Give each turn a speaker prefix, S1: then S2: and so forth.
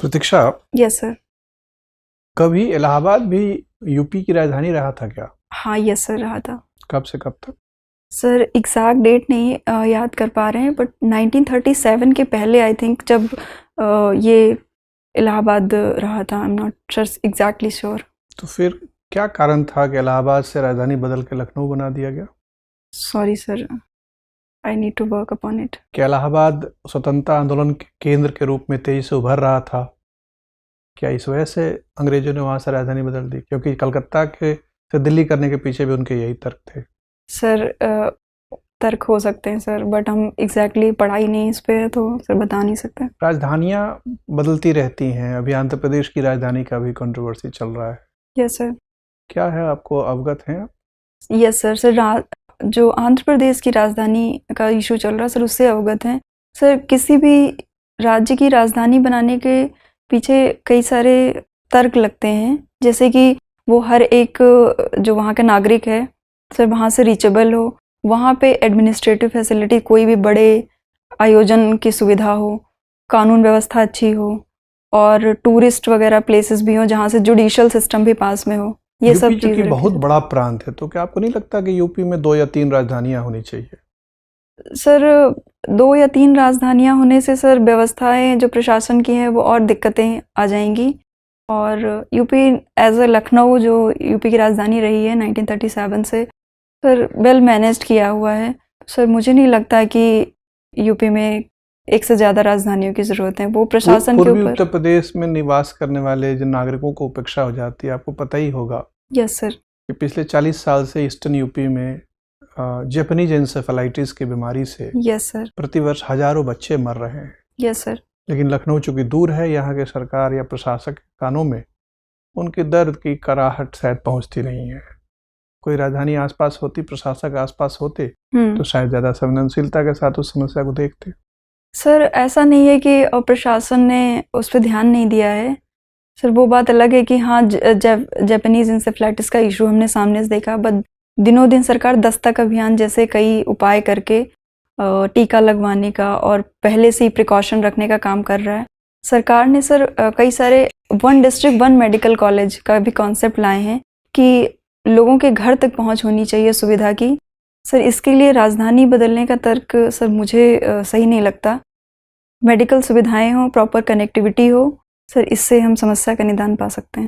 S1: प्रतीक्षा,
S2: yes sir.
S1: कभी इलाहाबाद भी UP की राजधानी रहा था क्या?
S2: हाँ यस सर, रहा था।
S1: कब से कब तक?
S2: सर एग्जैक्ट डेट नहीं याद कर पा रहे हैं, बट 1937 के पहले आई थिंक, जब ये इलाहाबाद रहा था। I am not exactly sure.
S1: तो फिर क्या कारण था कि इलाहाबाद से राजधानी बदल के लखनऊ बना दिया गया?
S2: Sorry sir, I need to work upon it.
S1: क्या इलाहाबाद स्वतंत्रता आंदोलन के केंद्र के रूप में तेजी से उभर रहा था? क्या इस वजह से अंग्रेजों ने वहां से राजधानी बदल दी? क्योंकि कलकत्ता के से दिल्ली करने के पीछे भी उनके यही तर्क थे।
S2: सर तर्क हो सकते हैं सर, बट हम एग्जैक्टली पढ़ाई नहीं इस पे, तो सर बता नहीं सकते।
S1: राजधानियां बदलती रहती हैं। अभी आंध्र प्रदेश की राजधानी का भी कंट्रोवर्सी चल रहा है।
S2: Yes sir.
S1: क्या है, आपको अवगत हैं?
S2: Yes sir. सर जो आंध्र प्रदेश की राजधानी का इशू चल रहा है सर, उससे अवगत हैं। सर किसी भी राज्य की राजधानी बनाने के पीछे कई सारे तर्क लगते हैं, जैसे कि वो हर एक जो वहाँ का नागरिक है सर वहाँ से रीचेबल हो, वहाँ पे एडमिनिस्ट्रेटिव फैसिलिटी, कोई भी बड़े आयोजन की सुविधा हो, कानून व्यवस्था अच्छी हो, और टूरिस्ट वगैरह प्लेसेस भी हो जहाँ से जुडिशियल सिस्टम भी पास में हो। ये सब
S1: यूपी
S2: चीज़ें
S1: बहुत बड़ा प्रांत है, तो क्या आपको नहीं लगता कि यूपी में 2 या 3 राजधानियां होनी चाहिए?
S2: सर 2 या 3 राजधानियां होने से सर व्यवस्थाएं जो प्रशासन की हैं वो और दिक्कतें आ जाएंगी। और यूपी एज अ लखनऊ जो यूपी की राजधानी रही है 1937 से, सर वेल मैनेज्ड किया हुआ है। सर मुझे नहीं लगता कि यूपी में एक से ज़्यादा राजधानियों की ज़रूरत है, वो प्रशासन के
S1: पूर्वी
S2: ऊपर।
S1: उत्तर प्रदेश में निवास करने वाले जिन नागरिकों को उपेक्षा हो जाती है, आपको पता ही होगा
S2: यस सर।
S1: कि पिछले 40 साल से ईस्टर्न यूपी में जापानीज एन्सेफेलाइटिस की बीमारी से
S2: यस सर।
S1: प्रतिवर्ष हजारों बच्चे मर रहे हैं।
S2: Yes sir.
S1: लेकिन लखनऊ चूंकि दूर है, यहाँ के सरकार या प्रशासक के कानों में उनके दर्द की कराहट शायद पहुंचती नहीं है। कोई राजधानी आसपास होती, प्रशासक आसपास होते, तो शायद ज़्यादा संवेदनशीलता के साथ उस समस्या को देखते।
S2: सर ऐसा नहीं है कि प्रशासन ने उस पर ध्यान नहीं दिया है। सर वो बात अलग है कि हाँ जापानीज इंसेफ्लाइटिस का इशू हमने सामने से देखा, बट दिनों दिन सरकार दस्तक अभियान जैसे कई उपाय करके टीका लगवाने का और पहले से ही प्रिकॉशन रखने का काम कर रहा है। सरकार ने सर कई सारे 1 डिस्ट्रिक्ट 1 मेडिकल कॉलेज का भी कॉन्सेप्ट लाए हैं कि लोगों के घर तक पहुंच होनी चाहिए सुविधा की। सर इसके लिए राजधानी बदलने का तर्क सर मुझे सही नहीं लगता। मेडिकल सुविधाएं हो, प्रॉपर कनेक्टिविटी हो, सर इससे हम समस्या का निदान पा सकते हैं।